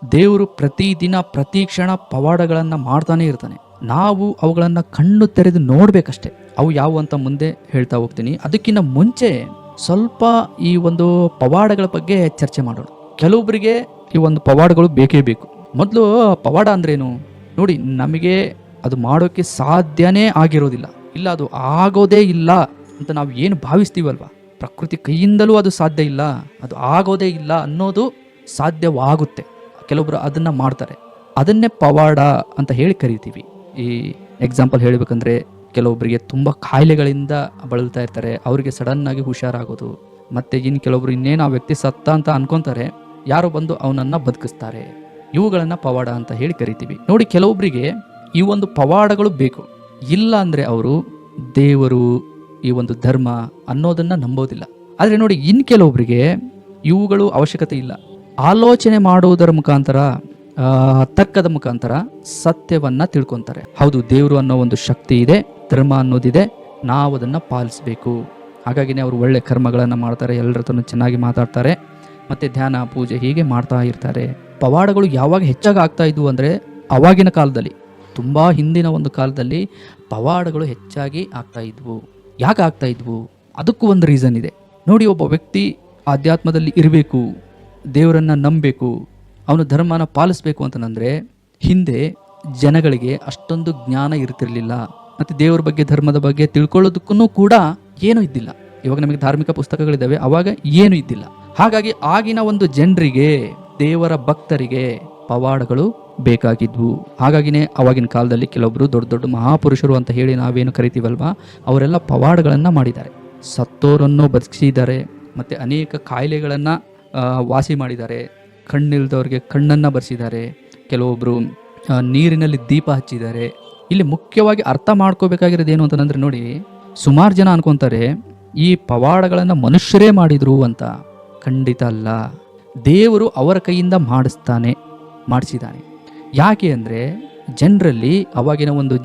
ದೇವರು ಪ್ರತಿದಿನ ಪ್ರತಿ ಕ್ಷಣ ಪವಾಡಗಳನ್ನು ಮಾಡ್ತಾನೆ ಇರ್ತಾನೆ. ನಾವು ಅವುಗಳನ್ನು ಕಣ್ಣು ತೆರೆದು ನೋಡ್ಬೇಕಷ್ಟೆ. ಅವು ಯಾವ ಅಂತ ಮುಂದೆ ಹೇಳ್ತಾ ಹೋಗ್ತೀನಿ. ಅದಕ್ಕಿಂತ ಮುಂಚೆ ಸ್ವಲ್ಪ ಈ ಒಂದು ಪವಾಡಗಳ ಬಗ್ಗೆ ಚರ್ಚೆ ಮಾಡೋಣ. ಕೆಲವೊಬ್ಬರಿಗೆ ಈ ಒಂದು ಪವಾಡಗಳು ಬೇಕೇ ಬೇಕು. ಮೊದಲು ಪವಾಡ ಅಂದ್ರೇನು ನೋಡಿ, ನಮಗೆ ಅದು ಮಾಡೋಕ್ಕೆ ಸಾಧ್ಯನೇ ಆಗಿರೋದಿಲ್ಲ, ಇಲ್ಲ ಅದು ಆಗೋದೇ ಇಲ್ಲ ಅಂತ ನಾವು ಏನು ಭಾವಿಸ್ತೀವಲ್ವ, ಪ್ರಕೃತಿ ಕೈಯಿಂದಲೂ ಅದು ಸಾಧ್ಯ ಇಲ್ಲ, ಅದು ಆಗೋದೇ ಇಲ್ಲ ಅನ್ನೋದು ಸಾಧ್ಯವಾಗುತ್ತೆ. ಕೆಲವೊಬ್ರು ಅದನ್ನ ಮಾಡ್ತಾರೆ, ಅದನ್ನೇ ಪವಾಡ ಅಂತ ಹೇಳಿ ಕರಿತೀವಿ. ಈ ಎಕ್ಸಾಂಪಲ್ ಹೇಳಬೇಕಂದ್ರೆ, ಕೆಲವೊಬ್ಬರಿಗೆ ತುಂಬ ಕಾಯಿಲೆಗಳಿಂದ ಬಳಲ್ತಾ ಇರ್ತಾರೆ, ಅವರಿಗೆ ಸಡನ್ನಾಗಿ ಹುಷಾರಾಗೋದು. ಮತ್ತೆ ಇನ್ನು ಕೆಲವೊಬ್ರು ಇನ್ನೇನು ಆ ವ್ಯಕ್ತಿ ಸತ್ತ ಅಂತ ಅನ್ಕೊಂತಾರೆ, ಯಾರೋ ಬಂದು ಅವನನ್ನು ಬದುಕಿಸ್ತಾರೆ. ಇವುಗಳನ್ನು ಪವಾಡ ಅಂತ ಹೇಳಿ ಕರಿತೀವಿ. ನೋಡಿ, ಕೆಲವೊಬ್ಬರಿಗೆ ಈ ಒಂದು ಪವಾಡಗಳು ಬೇಕು, ಇಲ್ಲ ಅಂದರೆ ಅವರು ದೇವರು, ಈ ಒಂದು ಧರ್ಮ ಅನ್ನೋದನ್ನ ನಂಬೋದಿಲ್ಲ. ಆದರೆ ನೋಡಿ, ಇನ್ನು ಕೆಲವೊಬ್ಬರಿಗೆ ಇವುಗಳು ಅವಶ್ಯಕತೆ ಇಲ್ಲ. ಆಲೋಚನೆ ಮಾಡುವುದರ ಮುಖಾಂತರ, ತರ್ಕದ ಮುಖಾಂತರ ಸತ್ಯವನ್ನ ತಿಳ್ಕೊಂತಾರೆ. ಹೌದು, ದೇವರು ಅನ್ನೋ ಒಂದು ಶಕ್ತಿ ಇದೆ, ಧರ್ಮ ಅನ್ನೋದಿದೆ, ನಾವು ಅದನ್ನು ಪಾಲಿಸಬೇಕು. ಹಾಗಾಗಿನೇ ಅವರು ಒಳ್ಳೆ ಕರ್ಮಗಳನ್ನು ಮಾಡ್ತಾರೆ, ಎಲ್ಲರ ಹತ್ರನೂ ಚೆನ್ನಾಗಿ ಮಾತಾಡ್ತಾರೆ, ಮತ್ತೆ ಧ್ಯಾನ ಪೂಜೆ ಹೀಗೆ ಮಾಡ್ತಾ ಇರ್ತಾರೆ. ಪವಾಡಗಳು ಯಾವಾಗ ಹೆಚ್ಚಾಗಿ ಆಗ್ತಾ ಇದ್ವು ಅಂದರೆ, ಅವಾಗಿನ ಕಾಲದಲ್ಲಿ, ತುಂಬ ಹಿಂದಿನ ಒಂದು ಕಾಲದಲ್ಲಿ ಪವಾಡಗಳು ಹೆಚ್ಚಾಗಿ ಆಗ್ತಾ ಇದ್ವು. ಯಾಕೆ ಆಗ್ತಾ ಇದ್ವು? ಅದಕ್ಕೂ ಒಂದು ರೀಸನ್ ಇದೆ ನೋಡಿ. ಒಬ್ಬ ವ್ಯಕ್ತಿ ಆಧ್ಯಾತ್ಮದಲ್ಲಿ ಇರಬೇಕು, ದೇವರನ್ನ ನಂಬಬೇಕು, ಅವನು ಧರ್ಮನ ಪಾಲಿಸ್ಬೇಕು ಅಂತಂದರೆ, ಹಿಂದೆ ಜನಗಳಿಗೆ ಅಷ್ಟೊಂದು ಜ್ಞಾನ ಇರ್ತಿರ್ಲಿಲ್ಲ, ಮತ್ತು ದೇವರ ಬಗ್ಗೆ ಧರ್ಮದ ಬಗ್ಗೆ ತಿಳ್ಕೊಳ್ಳೋದಕ್ಕೂ ಕೂಡ ಏನೂ ಇದ್ದಿಲ್ಲ. ಇವಾಗ ನಮಗೆ ಧಾರ್ಮಿಕ ಪುಸ್ತಕಗಳಿದ್ದಾವೆ, ಅವಾಗ ಏನೂ ಇದ್ದಿಲ್ಲ. ಹಾಗಾಗಿ ಆಗಿನ ಒಂದು ಜನರಿಗೆ, ದೇವರ ಭಕ್ತರಿಗೆ ಪವಾಡಗಳು ಬೇಕಾಗಿದ್ವು. ಹಾಗಾಗಿನೇ ಅವಾಗಿನ ಕಾಲದಲ್ಲಿ ಕೆಲವೊಬ್ಬರು ದೊಡ್ಡ ದೊಡ್ಡ ಮಹಾಪುರುಷರು ಅಂತ ಹೇಳಿ ನಾವೇನು ಕರಿತೀವಲ್ವಾ, ಅವರೆಲ್ಲ ಪವಾಡಗಳನ್ನು ಮಾಡಿದ್ದಾರೆ. ಸತ್ತೋರನ್ನು ಬದುಕಿಸಿದ್ದಾರೆ, ಮತ್ತು ಅನೇಕ ಕಾಯಿಲೆಗಳನ್ನು ವಾಸಿ ಮಾಡಿದ್ದಾರೆ. ಕಣ್ಣಿಲ್ದವ್ರಿಗೆ ಕಣ್ಣನ್ನು ಬರೆಸಿದ್ದಾರೆ. ಕೆಲವೊಬ್ಬರು ನೀರಿನಲ್ಲಿ ದೀಪ ಹಚ್ಚಿದ್ದಾರೆ. ಇಲ್ಲಿ ಮುಖ್ಯವಾಗಿ ಅರ್ಥ ಮಾಡ್ಕೋಬೇಕಾಗಿರೋದು ಏನು ಅಂತಂದರೆ ನೋಡಿ, ಸುಮಾರು ಜನ ಅನ್ಕೊತಾರೆ ಈ ಪವಾಡಗಳನ್ನು ಮನುಷ್ಯರೇ ಮಾಡಿದ್ರು ಅಂತ. ಖಂಡಿತ ಅಲ್ಲ, ದೇವರು ಅವರ ಕೈಯಿಂದ ಮಾಡಿಸಿದ್ದಾನೆ. ಯಾಕೆ ಅಂದರೆ, ಜನರಲ್ಲಿ, ಅವಾಗಿನ ಒಂದು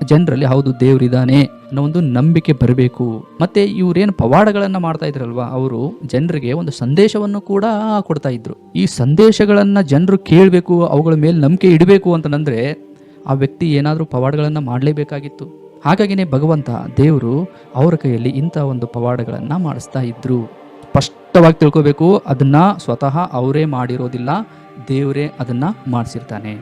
ಜನರಲ್ಲಿ ಹೌದು ದೇವರಿದ್ದಾನೆ ಅನ್ನೋ ಒಂದು ನಂಬಿಕೆ ಬರಬೇಕು. ಮತ್ತೆ ಇವರೇನು ಪವಾಡಗಳನ್ನು ಮಾಡ್ತಾ ಇದ್ರಲ್ವಾ, ಅವರು ಜನರಿಗೆ ಒಂದು ಸಂದೇಶವನ್ನು ಕೂಡ ಕೊಡ್ತಾ ಇದ್ರು. ಈ ಸಂದೇಶಗಳನ್ನು ಜನರು ಕೇಳಬೇಕು, ಅವುಗಳ ಮೇಲೆ ನಂಬಿಕೆ ಇಡಬೇಕು ಅಂತಂದ್ರೆ ಆ ವ್ಯಕ್ತಿ ಏನಾದರೂ ಪವಾಡಗಳನ್ನು ಮಾಡಲೇಬೇಕಾಗಿತ್ತು. ಹಾಗಾಗಿನೇ ಭಗವಂತ ದೇವರು ಅವರ ಕೈಯಲ್ಲಿ ಇಂಥ ಒಂದು ಪವಾಡಗಳನ್ನು ಮಾಡಿಸ್ತಾ ಇದ್ರು. ಸ್ಪಷ್ಟವಾಗಿ ತಿಳ್ಕೋಬೇಕು, ಅದನ್ನ ಸ್ವತಃ ಅವರೇ ಮಾಡಿರೋದಿಲ್ಲ, ದೇವರೇ ಅದನ್ನ ಮಾಡಿಸಿರ್ತಾನೆ.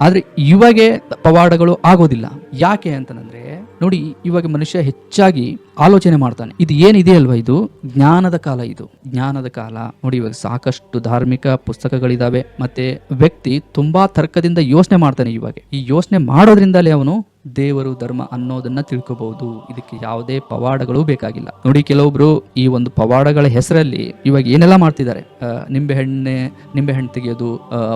ಆದರೆ ಇವಾಗೆ ಪವಾಡಗಳು ಆಗೋದಿಲ್ಲ. ಯಾಕೆ ಅಂತಂದ್ರೆ ನೋಡಿ, ಇವಾಗ ಮನುಷ್ಯ ಹೆಚ್ಚಾಗಿ ಆಲೋಚನೆ ಮಾಡ್ತಾನೆ. ಇದು ಏನಿದೆ ಅಲ್ವಾ, ಇದು ಜ್ಞಾನದ ಕಾಲ, ಇದು ಜ್ಞಾನದ ಕಾಲ. ನೋಡಿ, ಇವಾಗ ಸಾಕಷ್ಟು ಧಾರ್ಮಿಕ ಪುಸ್ತಕಗಳಿದಾವೆ, ಮತ್ತೆ ವ್ಯಕ್ತಿ ತುಂಬಾ ತರ್ಕದಿಂದ ಯೋಚನೆ ಮಾಡ್ತಾನೆ. ಇವಾಗ ಈ ಯೋಚನೆ ಮಾಡೋದ್ರಿಂದಲೇ ಅವನು ದೇವರು ಧರ್ಮ ಅನ್ನೋದನ್ನ ತಿಳ್ಕೋಬಹುದು. ಇದಕ್ಕೆ ಯಾವುದೇ ಪವಾಡಗಳು ಬೇಕಾಗಿಲ್ಲ. ನೋಡಿ, ಕೆಲವೊಬ್ರು ಈ ಒಂದು ಪವಾಡಗಳ ಹೆಸರಲ್ಲಿ ಇವಾಗ ಏನೆಲ್ಲ ಮಾಡ್ತಿದ್ದಾರೆ. ನಿಂಬೆಹಣ್ಣು ತೆಗೆಯೋದು,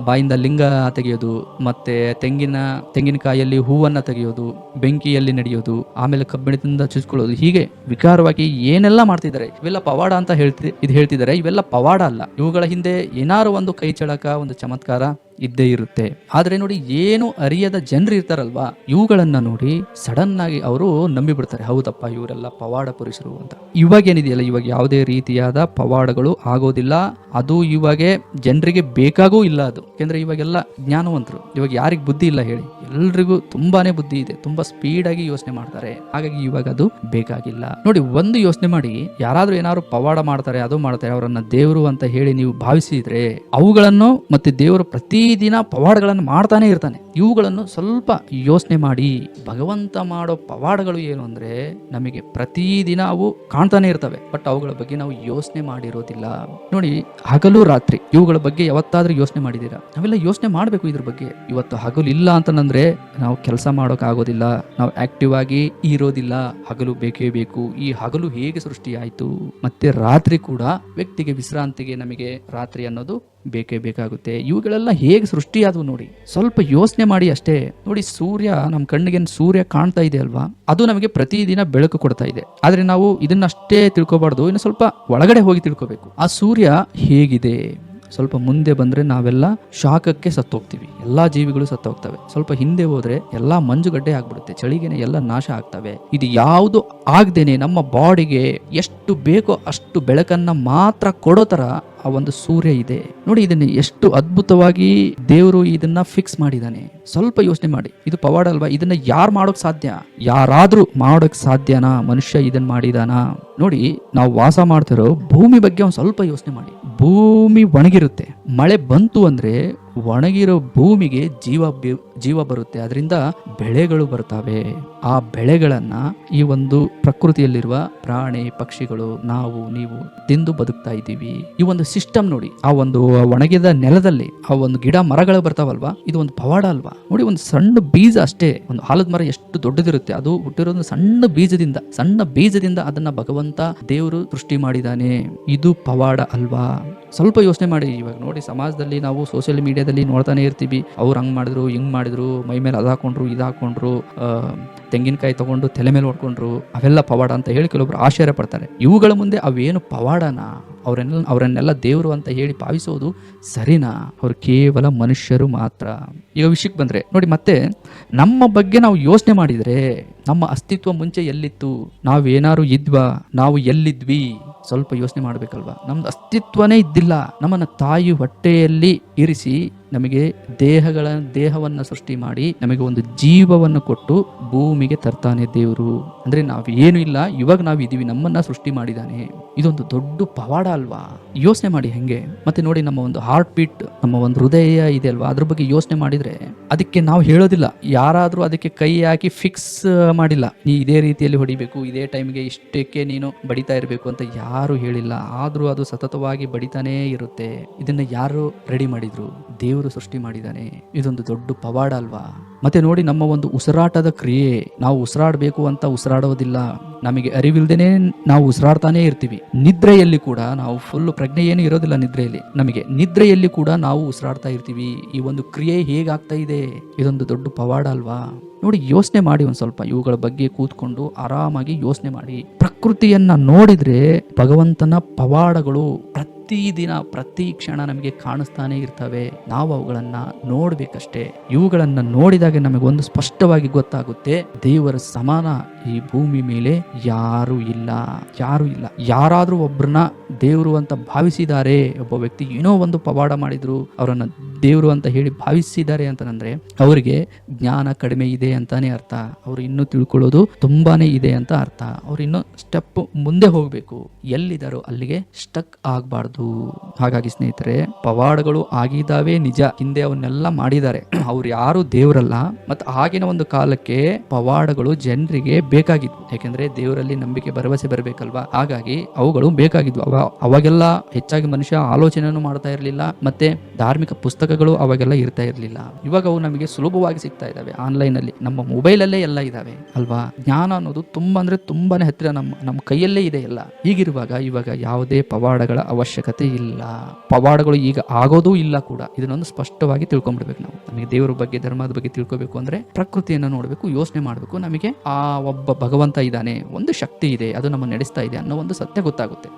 ಬಾಯಿಂದ ಲಿಂಗ ತೆಗೆಯೋದು, ಮತ್ತೆ ತೆಂಗಿನಕಾಯಲ್ಲಿ ಹೂವನ್ನ ತೆಗೆಯೋದು, ಬೆಂಕಿಯಲ್ಲಿ ನಡೆಯೋದು, ಆಮೇಲೆ ಕಬ್ಬಿಣದಿಂದ ಚುಚ್ಕೊಳ್ಳೋದು, ಹೀಗೆ ವಿಕಾರವಾಗಿ ಏನೆಲ್ಲ ಮಾಡ್ತಿದ್ದಾರೆ. ಇವೆಲ್ಲ ಪವಾಡ ಅಂತ ಹೇಳ್ತಿದ್ದಾರೆ. ಇವೆಲ್ಲ ಪವಾಡ ಅಲ್ಲ. ಇವುಗಳ ಹಿಂದೆ ಏನಾರು ಒಂದು ಕೈ ಚಳಕ, ಒಂದು ಚಮತ್ಕಾರ ಇದ್ದೇ ಇರುತ್ತೆ. ಆದ್ರೆ ನೋಡಿ, ಏನು ಅರಿಯದ ಜನರು ಇರ್ತಾರಲ್ವಾ, ಇವುಗಳನ್ನ ನೋಡಿ ಸಡನ್ ಆಗಿ ಅವರು ನಂಬಿ ಬಿಡ್ತಾರೆ. ಹೌದಪ್ಪ, ಇವರೆಲ್ಲ ಪವಾಡ ಪುರುಷರು ಅಂತ. ಇವಾಗ ಏನಿದೆಯಲ್ಲ, ಇವಾಗ ಯಾವುದೇ ರೀತಿಯಾದ ಪವಾಡಗಳು ಆಗೋದಿಲ್ಲ. ಅದು ಇವಾಗ ಜನರಿಗೆ ಬೇಕಾಗೂ ಇಲ್ಲ. ಅದು ಯಾಕೆಂದ್ರೆ ಇವಾಗೆಲ್ಲ ಜ್ಞಾನವಂತರು. ಇವಾಗ ಯಾರಿಗೆ ಬುದ್ಧಿ ಇಲ್ಲ ಹೇಳಿ? ಎಲ್ರಿಗೂ ತುಂಬಾನೇ ಬುದ್ಧಿ ಇದೆ, ತುಂಬಾ ಸ್ಪೀಡ್ ಆಗಿ ಯೋಚನೆ ಮಾಡ್ತಾರೆ. ಹಾಗಾಗಿ ಇವಾಗ ಅದು ಬೇಕಾಗಿಲ್ಲ. ನೋಡಿ, ಒಂದು ಯೋಚನೆ ಮಾಡಿ, ಯಾರಾದ್ರೂ ಏನಾದ್ರು ಪವಾಡ ಮಾಡ್ತಾರೆ, ಅದು ಮಾಡ್ತಾರೆ, ಅವರನ್ನ ದೇವರು ಅಂತ ಹೇಳಿ ನೀವು ಭಾವಿಸಿದ್ರೆ, ಅವುಗಳನ್ನು ಮತ್ತೆ ದೇವರು ಪ್ರತಿದಿನ ಪವಾಡಗಳನ್ನು ಮಾಡ್ತಾನೆ ಇರ್ತಾನೆ. ಇವುಗಳನ್ನು ಸ್ವಲ್ಪ ಯೋಚನೆ ಮಾಡಿ. ಭಗವಂತ ಮಾಡೋ ಪವಾಡಗಳು ಏನು ಅಂದ್ರೆ, ನಮಗೆ ಪ್ರತಿದಿನ ಅವು ಕಾಣ್ತಾನೆ ಇರ್ತವೆ, ಬಟ್ ಅವುಗಳ ಬಗ್ಗೆ ನಾವು ಯೋಚನೆ ಮಾಡಿರೋದಿಲ್ಲ. ನೋಡಿ, ಹಗಲು ರಾತ್ರಿ ಇವುಗಳ ಬಗ್ಗೆ ಯಾವತ್ತಾದ್ರೂ ಯೋಚನೆ ಮಾಡಿದೀರಾ? ನಾವೆಲ್ಲ ಯೋಚನೆ ಮಾಡ್ಬೇಕು ಇದ್ರ ಬಗ್ಗೆ. ಇವತ್ತು ಹಗಲು ಇಲ್ಲ ಅಂತಂದ್ರೆ ನಾವು ಕೆಲಸ ಮಾಡೋಕ್ ಆಗೋದಿಲ್ಲ, ನಾವು ಆಕ್ಟಿವ್ ಆಗಿ ಇರೋದಿಲ್ಲ. ಹಗಲು ಬೇಕೇ ಬೇಕು. ಈ ಹಗಲು ಹೇಗೆ ಸೃಷ್ಟಿ ಆಯ್ತು? ಮತ್ತೆ ರಾತ್ರಿ ಕೂಡ ವ್ಯಕ್ತಿಗೆ ವಿಶ್ರಾಂತಿಗೆ ನಮಗೆ ರಾತ್ರಿ ಅನ್ನೋದು ಬೇಕೇ ಬೇಕಾಗುತ್ತೆ. ಇವುಗಳೆಲ್ಲ ಹೇಗೆ ಸೃಷ್ಟಿಯಾದವು ನೋಡಿ, ಸ್ವಲ್ಪ ಯೋಚನೆ ಮಾಡಿ ಅಷ್ಟೇ. ನೋಡಿ, ಸೂರ್ಯ, ನಮ್ಮ ಕಣ್ಣಿಗೆ ಸೂರ್ಯ ಕಾಣ್ತಾ ಇದೆ ಅಲ್ವಾ, ಅದು ನಮಗೆ ಪ್ರತಿದಿನ ಬೆಳಕು ಕೊಡ್ತಾ ಇದೆ. ಆದ್ರೆ ನಾವು ಇದನ್ನಷ್ಟೇ ತಿಳ್ಕೊಬಾರ್ದು, ಇನ್ನು ಸ್ವಲ್ಪ ಒಳಗಡೆ ಹೋಗಿ ತಿಳ್ಕೊಬೇಕು. ಆ ಸೂರ್ಯ ಹೇಗಿದೆ, ಸ್ವಲ್ಪ ಮುಂದೆ ಬಂದ್ರೆ ನಾವೆಲ್ಲ ಶಾಖಕ್ಕೆ ಸತ್ತೋಗ್ತೀವಿ, ಎಲ್ಲಾ ಜೀವಿಗಳು ಸತ್ತೋಗ್ತವೆ. ಸ್ವಲ್ಪ ಹಿಂದೆ ಹೋದ್ರೆ ಎಲ್ಲಾ ಮಂಜುಗಡ್ಡೆ ಆಗ್ಬಿಡುತ್ತೆ, ಚಳಿಗೆನೆ ಎಲ್ಲ ನಾಶ ಆಗ್ತವೆ. ಇದು ಯಾವುದು ಆಗದೇನೆ ನಮ್ಮ ಬಾಡಿಗೆ ಎಷ್ಟು ಬೇಕೋ ಅಷ್ಟು ಬೆಳಕನ್ನ ಮಾತ್ರ ಕೊಡೋ ತರ ಆ ಒಂದು ಸೂರ್ಯ ಇದೆ. ನೋಡಿ ಇದನ್ನ ಎಷ್ಟು ಅದ್ಭುತವಾಗಿ ದೇವರು ಇದನ್ನ ಫಿಕ್ಸ್ ಮಾಡಿದ್ದಾನೆ. ಸ್ವಲ್ಪ ಯೋಚನೆ ಮಾಡಿ, ಇದು ಪವಾಡ ಅಲ್ವಾ? ಇದನ್ನ ಯಾರು ಮಾಡೋಕ್ ಸಾಧ್ಯ? ಯಾರಾದ್ರೂ ಮಾಡೋಕ್ ಸಾಧ್ಯನಾ? ಮನುಷ್ಯ ಇದನ್ನ ಮಾಡಿದಾನಾ? ನೋಡಿ, ನಾವು ವಾಸ ಮಾಡ್ತಿರೋ ಭೂಮಿ ಬಗ್ಗೆ ಒಂದ್ ಸ್ವಲ್ಪ ಯೋಚನೆ ಮಾಡಿ. ಭೂಮಿ ಒಣಗಿರುತ್ತೆ, ಮಳೆ ಬಂತು ಅಂದ್ರೆ ಒಣಗಿರೋ ಭೂಮಿಗೆ ಜೀವ ಬರುತ್ತೆ, ಅದರಿಂದ ಬೆಳೆಗಳು ಬರ್ತವೆ. ಆ ಬೆಳೆಗಳನ್ನ ಈ ಒಂದು ಪ್ರಕೃತಿಯಲ್ಲಿರುವ ಪ್ರಾಣಿ ಪಕ್ಷಿಗಳು, ನಾವು ನೀವು ತಿಂದು ಬದುಕ್ತಾ ಇದ್ದೀವಿ. ಈ ಒಂದು ಸಿಸ್ಟಮ್ ನೋಡಿ, ಆ ಒಂದು ಒಣಗಿದ ನೆಲದಲ್ಲಿ ಆ ಒಂದು ಗಿಡ ಮರಗಳು ಬರ್ತಾವಲ್ವಾ, ಇದು ಒಂದು ಪವಾಡ ಅಲ್ವಾ? ನೋಡಿ, ಒಂದು ಸಣ್ಣ ಬೀಜ ಅಷ್ಟೇ, ಒಂದು ಆಲದ ಮರ ಎಷ್ಟು ದೊಡ್ಡದಿರುತ್ತೆ, ಅದು ಹುಟ್ಟಿರೋದು ಸಣ್ಣ ಬೀಜದಿಂದ ಅದನ್ನ ಭಗವಂತ ದೇವರು ಸೃಷ್ಟಿ ಮಾಡಿದಾನೆ. ಇದು ಪವಾಡ ಅಲ್ವಾ? ಸ್ವಲ್ಪ ಯೋಚನೆ ಮಾಡಿ. ಇವಾಗ ನೋಡಿ, ಸಮಾಜದಲ್ಲಿ ನಾವು ಸೋಷಿಯಲ್ ಮೀಡಿಯಾದಲ್ಲಿ ನೋಡ್ತಾನೆ ಇರ್ತೀವಿ, ಅವ್ರು ಹಂಗ್ ಮಾಡಿದ್ರು, ಹಿಂಗ್ ಮಾಡಿದ್ರು, ಮೈ ಮೇಲೆ ಅದ್ ಹಾಕೊಂಡ್ರು, ಇದು ಹಾಕೊಂಡ್ರು, ತೆಂಗಿನಕಾಯಿ ತಗೊಂಡು ತಲೆ ಮೇಲೆ ಹೊಡ್ಕೊಂಡ್ರು, ಅವೆಲ್ಲ ಪವಾಡ ಅಂತ ಹೇಳಿ ಕೆಲವೊಬ್ರು ಆಶ್ಚರ್ಯ ಪಡ್ತಾರೆ. ಇವುಗಳ ಮುಂದೆ ಅವೇನು ಪವಾಡನ? ಅವರನ್ನೆಲ್ಲ ದೇವರು ಅಂತ ಹೇಳಿ ಭಾವಿಸೋದು ಸರಿನಾ? ಅವರು ಕೇವಲ ಮನುಷ್ಯರು ಮಾತ್ರ. ಈಗ ವಿಷಯಕ್ಕೆ ಬಂದ್ರೆ ನೋಡಿ, ಮತ್ತೆ ನಮ್ಮ ಬಗ್ಗೆ ನಾವು ಯೋಚನೆ ಮಾಡಿದ್ರೆ, ನಮ್ಮ ಅಸ್ತಿತ್ವ ಮುಂಚೆ ಎಲ್ಲಿತ್ತು? ನಾವೇನಾರು ಇದ್ವಾ? ನಾವು ಎಲ್ಲಿದ್ವಿ? ಸ್ವಲ್ಪ ಯೋಚನೆ ಮಾಡ್ಬೇಕಲ್ವಾ? ನಮ್ದು ಅಸ್ತಿತ್ವನೇ ಇದ್ದಿಲ್ಲ. ನಮ್ಮನ್ನ ತಾಯಿ ಹೊಟ್ಟೆಯಲ್ಲಿ ಇರಿಸಿ ನಮಗೆ ದೇಹವನ್ನ ಸೃಷ್ಟಿ ಮಾಡಿ ನಮಗೆ ಒಂದು ಜೀವವನ್ನು ಕೊಟ್ಟು ಭೂಮಿಗೆ ತರ್ತಾನೆ ದೇವರು. ಅಂದ್ರೆ ನಾವು ಏನು ಇಲ್ಲ, ಇವಾಗ ನಾವು ಇದೀವಿ, ನಮ್ಮನ್ನ ಸೃಷ್ಟಿ ಮಾಡಿದಾನೆ. ಇದೊಂದು ದೊಡ್ಡ ಪವಾಡ ಅಲ್ವಾ? ಯೋಚನೆ ಮಾಡಿ ಹೆಂಗೆ. ಮತ್ತೆ ನೋಡಿ, ನಮ್ಮ ಒಂದು ಹಾರ್ಟ್ ಬೀಟ್, ನಮ್ಮ ಒಂದು ಹೃದಯ ಇದೆ ಅಲ್ವಾ, ಅದ್ರ ಬಗ್ಗೆ ಯೋಚನೆ ಮಾಡಿದ್ರೆ ಅದಕ್ಕೆ ನಾವು ಹೇಳೋದಿಲ್ಲ, ಯಾರಾದ್ರೂ ಅದಕ್ಕೆ ಕೈ ಹಾಕಿ ಫಿಕ್ಸ್ ಮಾಡಿಲ್ಲ, ನೀ ಇದೇ ರೀತಿಯಲ್ಲಿ ಹೊಡಿಬೇಕು, ಇದೇ ಟೈಮ್ಗೆ ಇಷ್ಟಕ್ಕೆ ನೀನು ಬಡಿತಾ ಇರಬೇಕು ಅಂತ ಯಾರು ಹೇಳಿಲ್ಲ. ಆದ್ರೂ ಅದು ಸತತವಾಗಿ ಬಡಿತಾನೇ ಇರುತ್ತೆ. ಇದನ್ನ ಯಾರು ರೆಡಿ ಮಾಡಿದ್ರು? ದೇವರು ಸೃಷ್ಟಿ ಮಾಡಿದಾನೆ. ಇದೊಂದು ದೊಡ್ಡ ಪವಾಡ ಅಲ್ವಾ? ಮತ್ತೆ ನೋಡಿ, ನಮ್ಮ ಒಂದು ಉಸಿರಾಟದ ಕ್ರಿಯೆ, ನಾವು ಉಸಿರಾಡಬೇಕು ಅಂತ ಉಸಿರಾಡೋದಿಲ್ಲ, ನಮಗೆ ಅರಿವಿಲ್ದೇನೆ ನಾವು ಉಸಿರಾಡ್ತಾನೆ ಇರ್ತೀವಿ. ನಿದ್ರೆಯಲ್ಲಿ ಕೂಡ ನಾವು ಫುಲ್ ಪ್ರಜ್ಞೆ ಏನು ಇರೋದಿಲ್ಲ ನಿದ್ರೆಯಲ್ಲಿ ಕೂಡ ನಾವು ಉಸಿರಾಡ್ತಾ ಇರ್ತೀವಿ. ಈ ಒಂದು ಕ್ರಿಯೆ ಹೇಗಾಗ್ತಾ ಇದೆ? ಇದೊಂದು ದೊಡ್ಡ ಪವಾಡ ಅಲ್ವಾ? ನೋಡಿ, ಯೋಚನೆ ಮಾಡಿ ಒಂದ್ ಸ್ವಲ್ಪ, ಇವುಗಳ ಬಗ್ಗೆ ಕೂತ್ಕೊಂಡು ಆರಾಮಾಗಿ ಯೋಚನೆ ಮಾಡಿ. ಪ್ರಕೃತಿಯನ್ನ ನೋಡಿದ್ರೆ ಭಗವಂತನ ಪವಾಡಗಳು ಪ್ರತಿದಿನ ಪ್ರತಿ ಕ್ಷಣ ನಮಗೆ ಕಾಣಿಸ್ತಾನೆ ಇರ್ತವೆ. ನಾವು ಅವುಗಳನ್ನ ನೋಡ್ಬೇಕಷ್ಟೇ. ಇವುಗಳನ್ನ ನೋಡಿದಾಗ ನಮಗೊಂದು ಸ್ಪಷ್ಟವಾಗಿ ಗೊತ್ತಾಗುತ್ತೆ, ದೇವರ ಸಮಾನ ಈ ಭೂಮಿ ಮೇಲೆ ಯಾರು ಇಲ್ಲ. ಯಾರಾದ್ರೂ ಒಬ್ಬರನ್ನ ದೇವರು ಅಂತ ಭಾವಿಸಿದ್ದಾರೆ, ಒಬ್ಬ ವ್ಯಕ್ತಿ ಏನೋ ಒಂದು ಪವಾಡ ಮಾಡಿದ್ರು, ಅವರನ್ನ ದೇವರು ಅಂತ ಹೇಳಿ ಭಾವಿಸಿದ್ದಾರೆ ಅಂತಂದ್ರೆ ಅವರಿಗೆ ಜ್ಞಾನ ಕಡಿಮೆ ಇದೆ ಅಂತಾನೆ ಅರ್ಥ. ಅವ್ರು ಇನ್ನೂ ತಿಳ್ಕೊಳ್ಳೋದು ತುಂಬಾನೇ ಇದೆ ಅಂತ ಅರ್ಥ. ಅವ್ರು ಇನ್ನೂ ಸ್ಟೆಪ್ ಮುಂದೆ ಹೋಗ್ಬೇಕು. ಎಲ್ಲಿದ್ದಾರೋ ಅಲ್ಲಿಗೆ ಸ್ಟಕ್ ಆಗ್ಬಾರ್ದು. ಹಾಗಾಗಿ ಸ್ನೇಹಿತರೆ, ಪವಾಡಗಳು ಆಗಿದ್ದಾವೆ ನಿಜ, ಹಿಂದೆ ಅವನ್ನೆಲ್ಲ ಮಾಡಿದ್ದಾರೆ. ಅವ್ರು ಯಾರು ದೇವರಲ್ಲ. ಮತ್ತೆ ಆಗಿನ ಒಂದು ಕಾಲಕ್ಕೆ ಪವಾಡಗಳು ಜನರಿಗೆ ಬೇಕಾಗಿದ್ವು, ಯಾಕೆಂದ್ರೆ ದೇವರಲ್ಲಿ ನಂಬಿಕೆ ಭರವಸೆ ಬರಬೇಕಲ್ವಾ. ಹಾಗಾಗಿ ಅವುಗಳು ಬೇಕಾಗಿದ್ವು. ಅವಾಗೆಲ್ಲ ಹೆಚ್ಚಾಗಿ ಮನುಷ್ಯ ಆಲೋಚನೆಯನ್ನು ಮಾಡ್ತಾ ಇರಲಿಲ್ಲ, ಮತ್ತೆ ಧಾರ್ಮಿಕ ಪುಸ್ತಕಗಳು ಅವಾಗೆಲ್ಲ ಇರ್ತಾ ಇರಲಿಲ್ಲ. ಇವಾಗ ಅವು ನಮಗೆ ಸುಲಭವಾಗಿ ಸಿಗ್ತಾ ಇದಾವೆ, ಆನ್ಲೈನ್ ಅಲ್ಲಿ, ನಮ್ಮ ಮೊಬೈಲ್ ಅಲ್ಲೇ ಎಲ್ಲ ಇದಾವೆ ಅಲ್ವಾ. ಜ್ಞಾನ ಅನ್ನೋದು ತುಂಬಾನೇ ಹತ್ತಿರ, ನಮ್ಮ ಕೈಯಲ್ಲೇ ಇದೆ ಎಲ್ಲ. ಹೀಗಿರುವಾಗ ಇವಾಗ ಯಾವುದೇ ಪವಾಡಗಳ ಅವಶ್ಯಕತೆ ಇಲ್ಲ. ಪವಾಡಗಳು ಈಗ ಆಗೋದೂ ಇಲ್ಲ ಕೂಡ. ಇದನ್ನೊಂದು ಸ್ಪಷ್ಟವಾಗಿ ತಿಳ್ಕೊಂಡ್ಬಿಡ್ಬೇಕು ನಾವು. ನಮಗೆ ದೇವರ ಬಗ್ಗೆ, ಧರ್ಮದ ಬಗ್ಗೆ ತಿಳ್ಕೊಬೇಕು ಅಂದ್ರೆ ಪ್ರಕೃತಿಯನ್ನ ನೋಡ್ಬೇಕು, ಯೋಚನೆ ಮಾಡ್ಬೇಕು. ನಮಗೆ ಆ ಒಬ್ಬ ಭಗವಂತ ಇದ್ದಾನೆ, ಒಂದು ಶಕ್ತಿ ಇದೆ, ಅದು ನಮ್ಮ ನಡೆಸ್ತಾ ಇದೆ ಅನ್ನೋ ಒಂದು ಸತ್ಯ ಗೊತ್ತಾಗುತ್ತೆ.